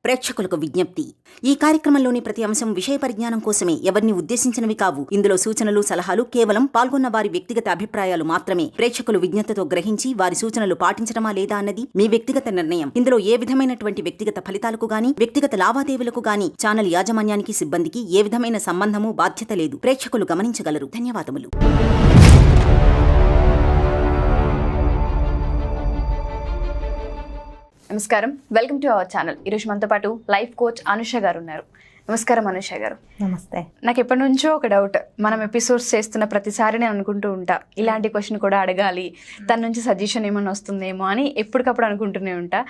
ప్రేక్షకులకు విజ్ఞప్తి. ఈ కార్యక్రమంలోని ప్రతి అంశం విషయ పరిజ్ఞానం కోసమే, ఎవరిని ఉద్దేశించినవి కావు. ఇందులో సూచనలు, సలహాలు కేవలం పాల్గొన్న వారి వ్యక్తిగత అభిప్రాయాలు మాత్రమే. ప్రేక్షకులు విజ్ఞతతో గ్రహించి వారి సూచనలు పాటించడమా లేదా అన్నది మీ వ్యక్తిగత నిర్ణయం. ఇందులో ఏ విధమైనటువంటి వ్యక్తిగత ఫలితాలకు గాని, వ్యక్తిగత లావాదేవీలకు గాని ఛానల్ యాజమాన్యానికి, సిబ్బందికి ఏ విధమైన సంబంధము, బాధ్యత లేదు. ప్రేక్షకులు గమనించగలరు. ధన్యవాదములు. నమస్కారం, వెల్కమ్ టు అవర్ ఛానల్. ఈరోజు మనతో పాటు లైఫ్ కోచ్ అనుష గారు ఉన్నారు. నమస్కారం అనుష గారు. నమస్తే. నాకు ఎప్పటి నుంచో ఒక డౌట్, మనం ఎపిసోడ్స్ చేస్తున్న ప్రతిసారి నేను అనుకుంటూ ఉంటా, ఇలాంటి క్వశ్చన్ కూడా అడగాలి, తన నుంచి సజెషన్ ఏమైనా వస్తుందేమో అని ఎప్పటికప్పుడు అనుకుంటూనే ఉంటా.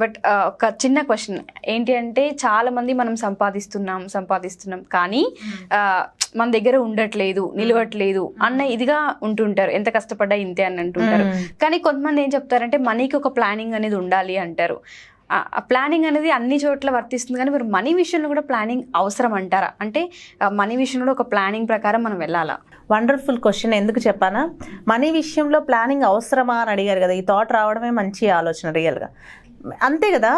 బట్ ఒక చిన్న క్వశ్చన్ ఏంటి అంటే, చాలా మంది మనం సంపాదిస్తున్నాం కానీ మన దగ్గర ఉండట్లేదు, నిలవట్లేదు అన్న ఇదిగా ఉంటుంటారు. ఎంత కష్టపడ్డా ఇంతే అని అంటుంటారు. కానీ కొంతమంది ఏం చెప్తారంటే, మనీకి ఒక ప్లానింగ్ అనేది ఉండాలి అంటారు. ఆ ప్లానింగ్ అనేది అన్ని చోట్ల వర్తిస్తుంది, కానీ మీరు మనీ విషయంలో కూడా ప్లానింగ్ అవసరం అంటారా? అంటే మనీ విషయంలో ఒక ప్లానింగ్ ప్రకారం మనం వెళ్ళాలా? Wonderful question. ఎందుకు చెప్పానా, మనీ విషయంలో ప్లానింగ్ అవసరమా అని అడిగారు కదా. ఈ థాట్ రావడమే మంచి ఆలోచన రియల్గా. అంతే కదా,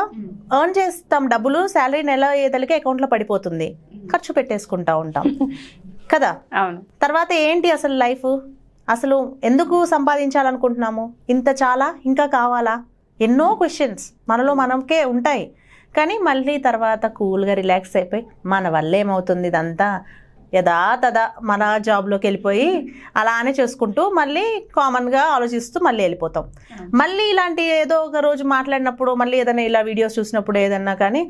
ఎర్న్ చేస్తాం డబ్బులు, శాలరీ నెల ఏదలికి అకౌంట్లో పడిపోతుంది, ఖర్చు పెట్టేసుకుంటా ఉంటాం కదా. అవును. తర్వాత ఏంటి అసలు లైఫ్? అసలు ఎందుకు సంపాదించాలనుకుంటున్నాము? ఇంత చాలా, ఇంకా కావాలా? ఎన్నో క్వశ్చన్స్ మనలో మనకే ఉంటాయి. కానీ మళ్ళీ తర్వాత కూల్గా రిలాక్స్ అయిపోయి, మన వల్ల ఏమవుతుంది, ఇదంతా యథాతథా మన జాబ్లోకి వెళ్ళిపోయి అలానే చేసుకుంటూ మళ్ళీ కామన్గా ఆలోచిస్తూ మళ్ళీ వెళ్ళిపోతాం. మళ్ళీ ఇలాంటి ఏదో ఒక రోజు మాట్లాడినప్పుడు, మళ్ళీ ఏదైనా ఇలా వీడియోస్ చూసినప్పుడు ఏదన్నా కానీ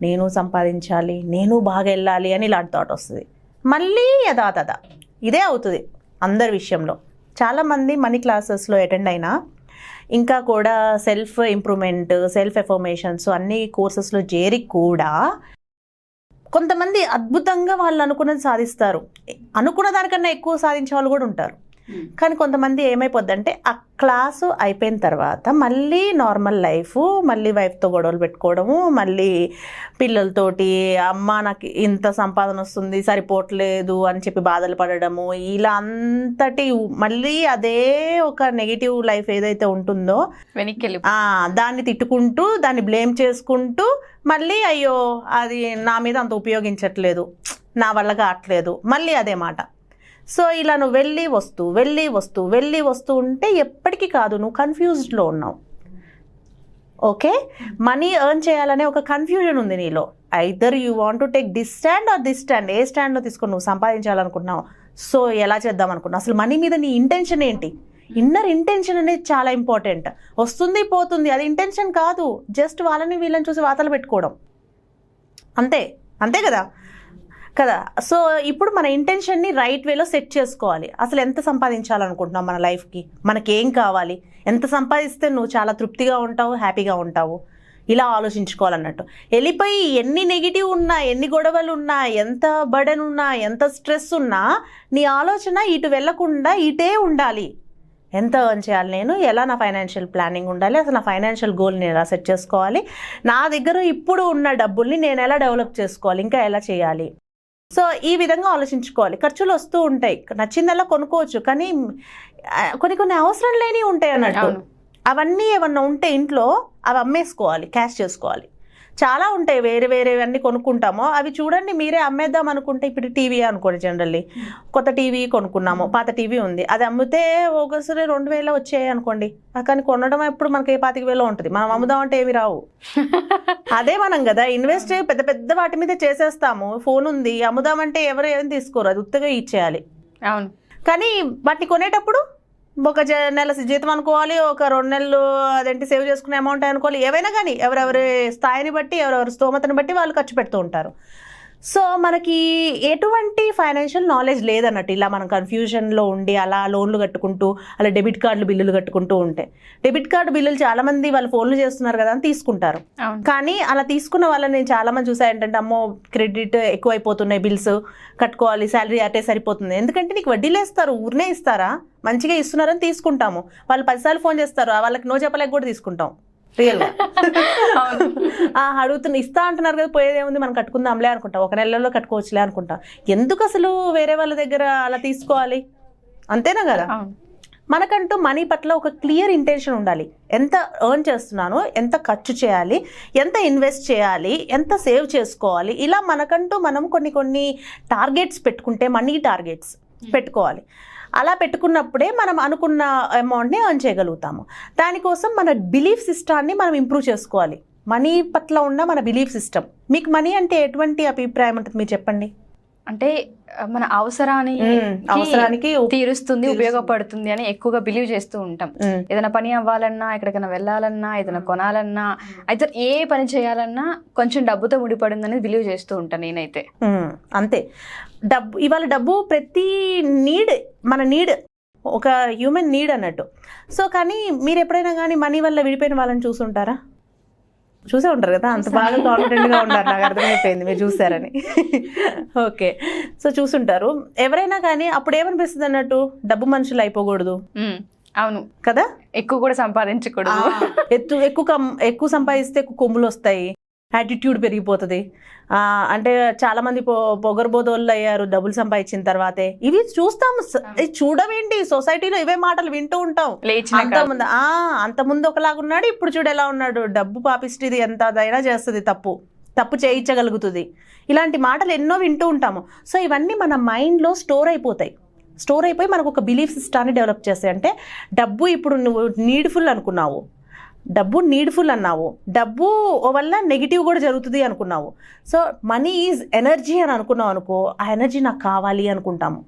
నేను సంపాదించాలి, నేను బాగా వెళ్ళాలి అని ఇలాంటి థాట్ వస్తుంది. మళ్ళీ యథాతథా ఇదే అవుతుంది అందరి విషయంలో. చాలామంది మనీ క్లాసెస్లో అటెండ్ అయినా, ఇంకా కూడా సెల్ఫ్ ఇంప్రూవ్మెంట్, సెల్ఫ్ ఎఫర్మేషన్స్ అన్ని కోర్సెస్లో చేరి కూడా కొంతమంది అద్భుతంగా వాళ్ళు అనుకున్నది సాధిస్తారు. అనుకున్న దానికన్నా ఎక్కువ సాధించే వాళ్ళు కూడా ఉంటారు. కానీ కొంతమంది ఏమైపోద్దంటే, ఆ క్లాసు అయిపోయిన తర్వాత మళ్ళీ నార్మల్ లైఫ్, మళ్ళీ వైఫ్తో గొడవలు పెట్టుకోవడము, మళ్ళీ పిల్లలతోటి అమ్మ నాకు ఇంత సంపాదన వస్తుంది సరిపోవట్లేదు అని చెప్పి బాధలు పడడము, ఇలా అంతటి మళ్ళీ అదే ఒక నెగిటివ్ లైఫ్ ఏదైతే ఉంటుందో వెనక్కి దాన్ని తిట్టుకుంటూ, దాన్ని బ్లేమ్ చేసుకుంటూ, మళ్ళీ అయ్యో అది నా మీద అంత ఉపయోగించట్లేదు, నా వల్ల కావట్లేదు, మళ్ళీ అదే మాట. సో ఇలా నువ్వు వెళ్ళి వస్తూ ఉంటే ఎప్పటికీ కాదు, నువ్వు కన్ఫ్యూజ్డ్లో ఉన్నావు. ఓకే, మనీ ఎర్న్ చేయాలనే ఒక కన్ఫ్యూజన్ ఉంది నీలో. Either you want to take this stand or this stand. ఏ స్టాండ్లో తీసుకొని నువ్వు సంపాదించాలనుకుంటున్నావు? సో ఎలా చేద్దాం అనుకుంటున్నావు? అసలు మనీ మీద నీ ఇంటెన్షన్ ఏంటి? ఇన్నర్ ఇంటెన్షన్ అనేది చాలా ఇంపార్టెంట్. వస్తుంది పోతుంది అది ఇంటెన్షన్ కాదు, జస్ట్ వాళ్ళని వీళ్ళని చూసి వాతలు పెట్టుకోవడం అంతే కదా. సో ఇప్పుడు మన ఇంటెన్షన్ని రైట్ వేలో సెట్ చేసుకోవాలి. అసలు ఎంత సంపాదించాలనుకుంటున్నావు మన లైఫ్కి, మనకేం కావాలి, ఎంత సంపాదిస్తే నువ్వు చాలా తృప్తిగా ఉంటావు, హ్యాపీగా ఉంటావు, ఇలా ఆలోచించుకోవాలన్నట్టు. వెళ్ళిపోయి ఎన్ని నెగిటివ్ ఉన్నా, ఎన్ని గొడవలు ఉన్నా, ఎంత బర్డెన్ ఉన్నా, ఎంత స్ట్రెస్ ఉన్నా, నీ ఆలోచన ఇటు వెళ్లకుండా ఇటే ఉండాలి. ఎంత ఎర్న్ చేయాలి నేను, ఎలా నా ఫైనాన్షియల్ ప్లానింగ్ ఉండాలి, అసలు నా ఫైనాన్షియల్ గోల్ నేను ఎలా సెట్ చేసుకోవాలి, నా దగ్గర ఇప్పుడు ఉన్న డబ్బుల్ని నేను ఎలా డెవలప్ చేసుకోవాలి, ఇంకా ఎలా చేయాలి. సో ఈ విధంగా ఆలోచించుకోవాలి. ఖర్చులు వస్తూ ఉంటాయి, నచ్చిందల్లా కొనుక్కోవచ్చు, కానీ కొన్ని అవసరం లేనివి ఉంటాయి అన్నట్టు. అవన్నీ ఏమన్నా ఉంటే ఇంట్లో అవి అమ్మేసుకోవాలి, క్యాష్ చేసుకోవాలి. చాలా ఉంటాయి వేరేవన్నీ కొనుక్కుంటామో, అవి చూడండి మీరే అమ్మేద్దాం అనుకుంటే. ఇప్పుడు టీవీ అనుకోండి, జనరల్లీ కొత్త టీవీ కొనుక్కున్నాము, పాత టీవీ ఉంది, అది అమ్మితే ఒకసారి 2000 వచ్చాయి అనుకోండి. కానీ కొనడం ఎప్పుడు మనకి 25,000 ఉంటుంది, మనం అమ్ముదాం అంటే ఏమి రావు. అదే మనం కదా ఇన్వెస్ట్ పెద్ద వాటి మీద చేసేస్తాము. ఫోన్ ఉంది, అమ్ముదామంటే ఎవరు ఏం తీసుకోరు, అది ఉత్తగా ఇచ్చేయాలి. అవును. కానీ వాటిని కొనేటప్పుడు ఒక నెల జీతం అనుకోవాలి, ఒక 2 నెలలు అదేంటి సేవ్ చేసుకునే అమౌంట్ అనుకోవాలి. ఏవైనా కానీ ఎవరెవరి స్థాయిని బట్టి, ఎవరెవరి స్తోమతను బట్టి వాళ్ళు ఖర్చు పెడుతూ ఉంటారు. సో మనకి ఎటువంటి ఫైనాన్షియల్ నాలెడ్జ్ లేదన్నట్టు. ఇలా మనం కన్ఫ్యూజన్లో ఉండి అలా లోన్లు కట్టుకుంటూ, అలా డెబిట్ కార్డులు బిల్లులు కట్టుకుంటూ ఉంటే, డెబిట్ కార్డు బిల్లులు చాలా మంది వాళ్ళు ఫోన్లు చేస్తున్నారు కదా అని తీసుకుంటారు. కానీ అలా తీసుకున్న వాళ్ళని నేను చాలా మంది చూసా, ఏంటంటే అమ్మో క్రెడిట్ ఎక్కువైపోతున్నాయి, బిల్స్ కట్టుకోవాలి, శాలరీ అటే సరిపోతుంది. ఎందుకంటే నీకు వడ్డీలు వేస్తారు, ఊరినే ఇస్తారా, మంచిగా ఇస్తున్నారని తీసుకుంటాము. వాళ్ళు 10 సార్లు ఫోన్ చేస్తారు, వాళ్ళకి నో చెప్పలేక కూడా తీసుకుంటాం. రియల్గా అడుగుతున్నా, ఇస్తా అంటున్నారు కదా, పోయేదేముంది మనం కట్టుకుందాంలే అనుకుంటాం, 1 నెలలో కట్టుకోవచ్చులే అనుకుంటాం. ఎందుకు అసలు వేరే వాళ్ళ దగ్గర అలా తీసుకోవాలి? అంతేనా కదా. మనకంటూ మనీ పట్ల ఒక క్లియర్ ఇంటెన్షన్ ఉండాలి. ఎంత ఎర్న్ చేస్తున్నాను, ఎంత ఖర్చు చేయాలి, ఎంత ఇన్వెస్ట్ చేయాలి, ఎంత సేవ్ చేసుకోవాలి, ఇలా మనకంటూ మనం కొన్ని టార్గెట్స్ పెట్టుకుంటే, మనీ టార్గెట్స్ పెట్టుకోవాలి. అలా పెట్టుకున్నప్పుడే మనం అనుకున్న అమౌంట్ని ఎర్న్ చేయగలుగుతాము. దానికోసం మన బిలీఫ్ సిస్టాన్ని మనం ఇంప్రూవ్ చేసుకోవాలి. మనీ పట్ల ఉన్న మన బిలీఫ్ సిస్టమ్. మీకు మనీ అంటే ఎటువంటి అభిప్రాయం ఉంటుంది మీరు చెప్పండి. అంటే మన అవసరానికి తీరుస్తుంది, ఉపయోగపడుతుంది అని ఎక్కువగా బిలీవ్ చేస్తూ ఉంటాం. ఏదైనా పని అవ్వాలన్నా, ఎక్కడికైనా వెళ్ళాలన్నా, ఏదైనా కొనాలన్నా, అయితే ఏ పని చేయాలన్నా కొంచెం డబ్బుతో ముడిపడిందని బిలీవ్ చేస్తూ ఉంటాను నేనైతే. అంతే. ఇవాళ డబ్బు ప్రతి మన నీడ్ ఒక హ్యూమన్ నీడ్ అన్నట్టు. సో కానీ మీరు ఎప్పుడైనా కానీ మనీ వల్ల విడిపోయిన వాళ్ళని చూసుంటారా? చూసే ఉంటారు కదా, అంత బాగా కాన్ఫిడెంట్గా ఉన్నారు, నాకు అర్థమైపోయింది మీరు చూసారని. ఓకే, సో చూసుంటారు. ఎవరైనా కానీ అప్పుడు ఏమనిపిస్తుంది అన్నట్టు, డబ్బు మనుషులు అయిపోకూడదు. అవును కదా, ఎక్కువ కూడా సంపాదించకూడదు. ఎక్కువ సంపాదిస్తే ఎక్కువ కొమ్ములు వస్తాయి, యాటిట్యూడ్ పెరిగిపోతుంది. అంటే చాలా మంది పొగరబోదోళ్ళు అయ్యారు డబ్బులు సంపాదించిన తర్వాతే. ఇవి చూస్తాము, చూడవేంటి సొసైటీలో ఇవే మాటలు వింటూ ఉంటాం. అంతకుముందు ఒకలాగున్నాడు, ఇప్పుడు చూడు ఎలా ఉన్నాడు. డబ్బు పాపిస్తుంది, ఎంత అదైనా చేస్తుంది, తప్పు చేయించగలుగుతుంది. ఇలాంటి మాటలు ఎన్నో వింటూ ఉంటాము. సో ఇవన్నీ మన మైండ్లో స్టోర్ అయిపోయి మనకు ఒక బిలీఫ్ సిస్టాన్ని డెవలప్ చేస్తాయి. అంటే డబ్బు ఇప్పుడు నువ్వు నీడ్ఫుల్ అనుకున్నావు, డబ్బు నీడ్ఫుల్ అన్నావు, డబ్బు వల్ల నెగిటివ్ కూడా జరుగుతుంది అనుకున్నావు. సో మనీ ఈజ్ ఎనర్జీ అని అనుకున్నావు అనుకో, ఆ ఎనర్జీ నాకు కావాలి అనుకుంటాము.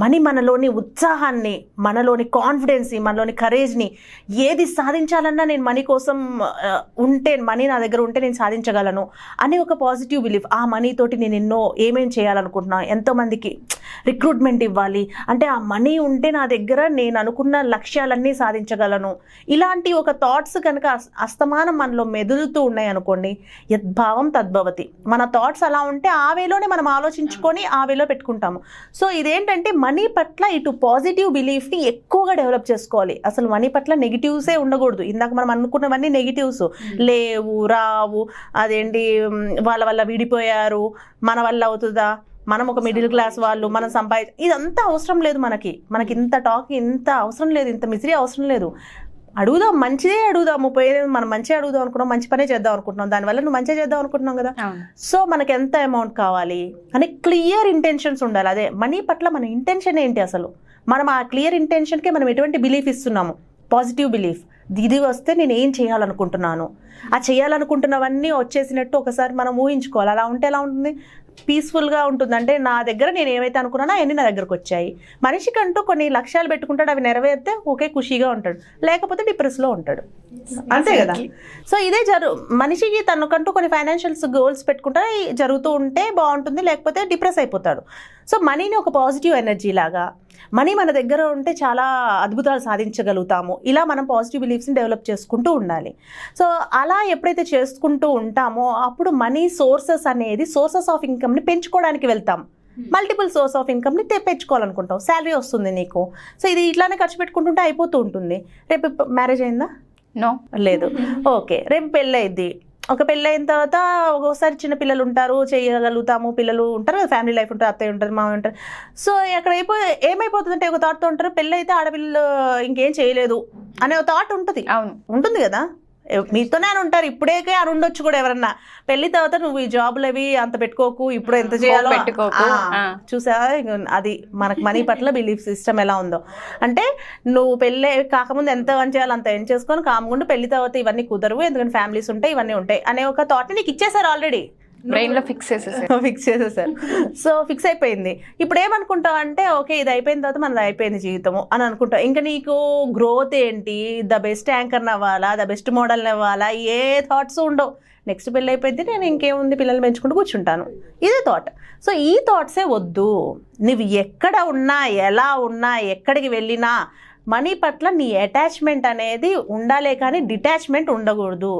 మనీ మనలోని ఉత్సాహాన్ని, మనలోని కాన్ఫిడెన్స్, మనలోని కరేజ్ని, ఏది సాధించాలన్నా నేను మనీ కోసం మనీ నా దగ్గర ఉంటే నేను సాధించగలను అనే ఒక పాజిటివ్ బిలీఫ్. ఆ మనీతోటి నేను ఏమేం చేయాలనుకుంటున్నా, ఎంతోమందికి రిక్రూట్మెంట్ ఇవ్వాలి అంటే ఆ మనీ ఉంటే నా దగ్గర నేను అనుకున్న లక్ష్యాలన్నీ సాధించగలను. ఇలాంటి ఒక థాట్స్ కనుక అస్తమానం మనలో మెదులుతూ ఉన్నాయి అనుకోండి, యద్భావం తద్భవతి. మన థాట్స్ అలా ఉంటే ఆ వేలోనే మనం ఆలోచించుకొని ఆ వేలో పెట్టుకుంటాము. సో ఇదేంటంటే మనీ పట్ల ఇటు పాజిటివ్ బిలీఫ్ని ఎక్కువగా డెవలప్ చేసుకోవాలి. అసలు మనీ పట్ల నెగిటివ్సే ఉండకూడదు. ఇందాక మనం అనుకున్నవన్నీ నెగిటివ్స్, లేవు, రావు, అదేంటి వాళ్ళ వల్ల విడిపోయారు, మన వల్ల అవుతుందా, మనం ఒక మిడిల్ క్లాస్ వాళ్ళు, మనం ఇదంతా అవసరం లేదు. మనకి ఇంత టాక్ ఇంత అవసరం లేదు, ఇంత మిసిరీ అవసరం లేదు. అడుగుదాం, మంచిదే అడుగుదాం. 30 మనం మంచిగా అడుగుదాం అనుకున్నాం, మంచి పనే చేద్దాం అనుకుంటున్నాం, దానివల్ల నువ్వు మంచిగా చేద్దాం అనుకుంటున్నాం కదా. సో మనకి ఎంత అమౌంట్ కావాలి అని క్లియర్ ఇంటెన్షన్స్ ఉండాలి. అదే మనీ పట్ల మన ఇంటెన్షన్ ఏంటి, అసలు మనం ఆ క్లియర్ ఇంటెన్షన్కే మనం ఎటువంటి బిలీఫ్ ఇస్తున్నాము, పాజిటివ్ బిలీఫ్. ఇది వస్తే నేను ఏం చేయాలనుకుంటున్నాను, ఆ చేయాలనుకుంటున్నవన్నీ వచ్చేసినట్టు ఒకసారి మనం ఊహించుకోవాలి. అలా ఉంటే ఎలా ఉంటుంది, పీస్ఫుల్గా ఉంటుంది. అంటే నా దగ్గర నేను ఏమైతే అనుకున్నానో అవన్నీ నా దగ్గరకు వచ్చాయి. మనిషికంటూ కొన్ని లక్ష్యాలు పెట్టుకుంటాడు, అవి నెరవేరితే ఓకే ఖుషీగా ఉంటాడు, లేకపోతే డిప్రెస్లో ఉంటాడు. అంతే కదా. సో ఇదే మనిషికి తనకంటూ కొన్ని ఫైనాన్షియల్ గోల్స్ పెట్టుకుంటే జరుగుతూ ఉంటే బాగుంటుంది, లేకపోతే డిప్రెస్ అయిపోతాడు. సో మనీని ఒక పాజిటివ్ ఎనర్జీ లాగా, మనీ మన దగ్గర ఉంటే చాలా అద్భుతాలు సాధించగలుగుతాము, ఇలా మనం పాజిటివ్ బిలీఫ్స్ని డెవలప్ చేసుకుంటూ ఉండాలి. సో అలా ఎప్పుడైతే చేసుకుంటూ ఉంటామో అప్పుడు మనీ సోర్సెస్ ఆఫ్ ఇన్కమ్ని పెంచుకోవడానికి వెళ్తాం. మల్టిపుల్ సోర్స్ ఆఫ్ ఇన్కమ్ని పెంచుకోవాలనుకుంటాం. శాలరీ వస్తుంది నీకు, సో ఇది ఇట్లానే ఖర్చు పెట్టుకుంటుంటే అయిపోతూ ఉంటుంది. రేపు మ్యారేజ్ అయిందా? నో, లేదు. ఓకే, రేపు పెళ్ళి అయింది. ఒక పెళ్ళి అయిన తర్వాత ఒక్కొక్కసారి చిన్న పిల్లలు ఉంటారు, చేయగలుగుతాము, పిల్లలు ఉంటారు, ఫ్యామిలీ లైఫ్ ఉంటుంది, అత్తయ్య ఉంటుంది, మామ ఉంటారు. సో అక్కడ ఏమైపోతుందంటే ఒక థాట్తో ఉంటారు, పెళ్ళి అయితే ఆడపిల్లలు ఇంకేం చేయలేదు అనే ఒక థాట్ ఉంటుంది. అవును, ఉంటుంది కదా, మీతోనే అని ఉంటారు. ఇప్పుడే అని ఉండొచ్చు కూడా ఎవరన్నా. పెళ్లి తర్వాత నువ్వు ఈ జాబులు అవి అంత పెట్టుకోకు, ఇప్పుడు ఎంత చేయాలో పెట్టుకోకు. చూసా, అది మనకు మనీ పట్ల బిలీఫ్ సిస్టమ్ ఎలా ఉందో. అంటే నువ్వు పెళ్ళి కాకముందు ఎంత అని చేయాలో అంత ఏం చేసుకొని కామగుండు, పెళ్లి తర్వాత ఇవన్నీ కుదరవు, ఎందుకంటే ఫ్యామిలీస్ ఉంటాయి, ఇవన్నీ ఉంటాయి అనే ఒక థాట్ నీకు ఇచ్చేసారు ఆల్రెడీ, బ్రెయిన్లో ఫిక్స్ చేసేసారు. సో ఫిక్స్ అయిపోయింది. ఇప్పుడు ఏమనుకుంటావు అంటే ఓకే ఇది అయిపోయిన తర్వాత మనది అయిపోయింది జీవితము అని అనుకుంటావు. ఇంకా నీకు గ్రోత్ ఏంటి, ద బెస్ట్ యాంకర్ని అవ్వాలా, ద బెస్ట్ మోడల్ని అవ్వాలా, ఏ థాట్స్ ఉండవు. నెక్స్ట్ పెళ్ళి అయిపోయింది, నేను ఇంకేముంది పిల్లలు పెంచుకుంటూ కూర్చుంటాను, ఇదే థాట్. సో ఈ థాట్సే వద్దు. నువ్వు ఎక్కడ ఉన్నా, ఎలా ఉన్నా, ఎక్కడికి వెళ్ళినా మనీ పట్ల నీ అటాచ్మెంట్ అనేది ఉండాలే కానీ డిటాచ్మెంట్ ఉండకూడదు.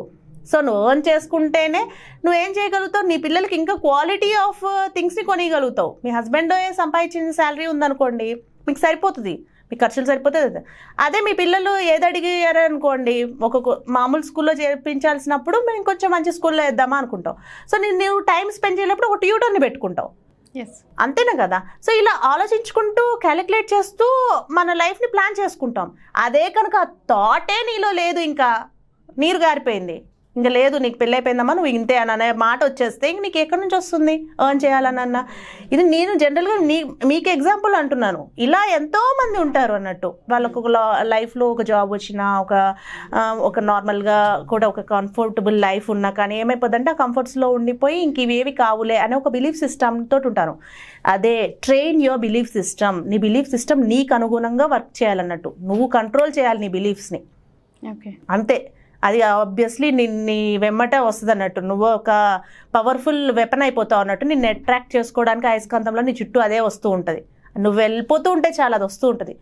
సో నువ్వు ఎర్న్ చేసుకుంటేనే నువ్వేం చేయగలుగుతావు, నీ పిల్లలకి ఇంకా క్వాలిటీ ఆఫ్ థింగ్స్ని కొనియగలుగుతావు. మీ హస్బెండ్ సంపాదించిన శాలరీ ఉందనుకోండి, మీకు సరిపోతుంది, మీ ఖర్చులు సరిపోతుంది. అదే మీ పిల్లలు ఏది అడిగారనుకోండి, ఒక మామూలు స్కూల్లో చేర్పించాల్సినప్పుడు మేము కొంచెం మంచి స్కూల్లో వేద్దామా అనుకుంటావు. సో నువ్వు టైం స్పెండ్ చేయలేప్పుడు ఒక ట్యూటర్ని పెట్టుకుంటావు. అంతేనా కదా? సో ఇలా ఆలోచించుకుంటూ క్యాలిక్యులేట్ చేస్తూ మన లైఫ్ని ప్లాన్ చేసుకుంటాం. అదే కనుక ఆ థాటే నీలో లేదు, ఇంకా నీరు గారిపోయింది, ఇంకా లేదు నీకు పెళ్ళి అయిపోయిందమ్మా నువ్వు ఇంతే అని అనే మాట వచ్చేస్తే ఇంక నీకు ఎక్కడి నుంచి వస్తుంది ఎర్న్ చేయాలనన్నా? ఇది నేను జనరల్గా మీకు ఎగ్జాంపుల్ అంటున్నాను. ఇలా ఎంతోమంది ఉంటారు అన్నట్టు, వాళ్ళకు ఒక లైఫ్లో ఒక జాబ్ వచ్చినా, ఒక నార్మల్గా కూడా ఒక కంఫర్టబుల్ లైఫ్ ఉన్నా కానీ ఏమైపోద్దంటే ఆ కంఫర్ట్స్లో ఉండిపోయి ఇంక ఇవేవి కావులే అనే ఒక బిలీఫ్ సిస్టమ్ తోటి ఉంటారు. అదే ట్రైన్ యువర్ బిలీఫ్ సిస్టమ్. నీ బిలీఫ్ సిస్టమ్ నీకు అనుగుణంగా వర్క్ చేయాలన్నట్టు, నువ్వు కంట్రోల్ చేయాలి నీ బిలీఫ్స్ని. అంతే, అది ఆబ్వియస్లీ నీ వెమ్మట వస్తుంది అన్నట్టు. నువ్వు ఒక పవర్ఫుల్ వెపన్ అయిపోతావు అన్నట్టు. నిన్ను అట్రాక్ట్ చేసుకోవడానికి అయస్కాంతంలో నీ చుట్టూ అదే వస్తూ ఉంటుంది. నువ్వు వెళ్ళిపోతూ ఉంటే చాలా అది వస్తూ ఉంటుంది.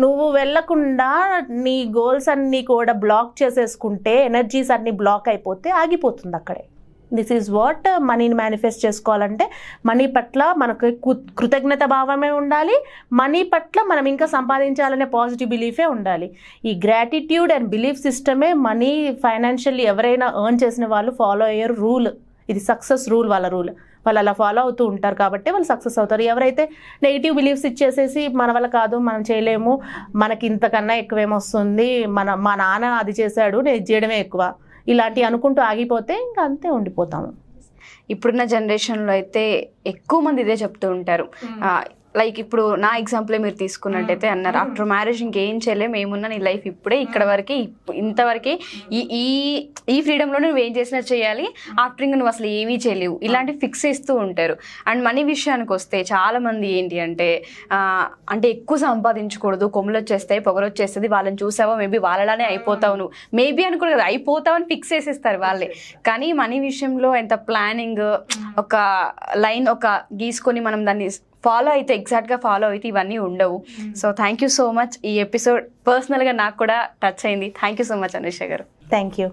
నువ్వు వెళ్ళకుండా నీ గోల్స్ అన్నీ కూడా బ్లాక్ చేసేసుకుంటే, ఎనర్జీస్ అన్నీ బ్లాక్ అయిపోతే ఆగిపోతుంది అక్కడే. దిస్ ఈజ్ వాట్ మనీని మేనిఫెస్ట్ చేసుకోవాలంటే మనీ పట్ల మనకు కృతజ్ఞత భావమే ఉండాలి, మనీ పట్ల మనం ఇంకా సంపాదించాలనే పాజిటివ్ బిలీఫే ఉండాలి. ఈ గ్రాటిట్యూడ్ అండ్ బిలీఫ్ సిస్టమే మనీ ఫైనాన్షియల్లీ ఎవరైనా ఎర్న్ చేసిన వాళ్ళు ఫాలో అయ్యే రూల్. ఇది సక్సెస్ రూల్, వాళ్ళ రూల్. వాళ్ళు అలా ఫాలో అవుతూ ఉంటారు కాబట్టి వాళ్ళు సక్సెస్ అవుతారు. ఎవరైతే నెగిటివ్ బిలీఫ్స్ ఇచ్చేసేసి మన వల్ల కాదు, మనం చేయలేము, మనకి ఇంతకన్నా ఎక్కువేమొస్తుంది, మా నాన్న అది చేశాడు నేను ఇది చేయడమే ఎక్కువ, ఇలాంటివి అనుకుంటూ ఆగిపోతే ఇంకా అంతే ఉండిపోతాము. ఇప్పుడున్న జనరేషన్లో అయితే ఎక్కువ మంది ఇదే చెప్తూ ఉంటారు. లైక్ ఇప్పుడు నా ఎగ్జాంపులే మీరు తీసుకున్నట్టయితే అన్నారు, ఆఫ్టర్ మ్యారేజ్ ఇంకేం చేయలేము, ఏమున్నా నీ లైఫ్ ఇప్పుడే ఇక్కడ వరకే, ఇంతవరకే, ఈ ఫ్రీడంలో నువ్వు ఏం చేసినా చేయాలి, ఆఫ్టర్ ఇంకా నువ్వు అసలు ఏమీ చేయలేవు, ఇలాంటివి ఫిక్స్ చేస్తూ ఉంటారు. అండ్ మనీ విషయానికి వస్తే చాలా మంది ఏంటి అంటే ఎక్కువ సంపాదించకూడదు, కొమ్ములు వచ్చేస్తాయి, పొగరు వచ్చేస్తుంది, వాళ్ళని చూసావో మేబీ వాళ్ళలానే అయిపోతావు, నువ్వు మేబీ అనుకో కదా అయిపోతావు అని ఫిక్స్ చేసేస్తారు వాళ్ళే. కానీ మనీ విషయంలో ఎంత ప్లానింగ్, ఒక లైన్ ఒక గీసుకొని మనం దాన్ని ఫాలో అయితే, ఎగ్జాక్ట్గా ఫాలో అయితే ఇవన్నీ ఉండవు. So thank you so much. ఈ ఎపిసోడ్ పర్సనల్గా నాకు కూడా టచ్ అయింది. Thank you so much Anusha గారు. Thank you.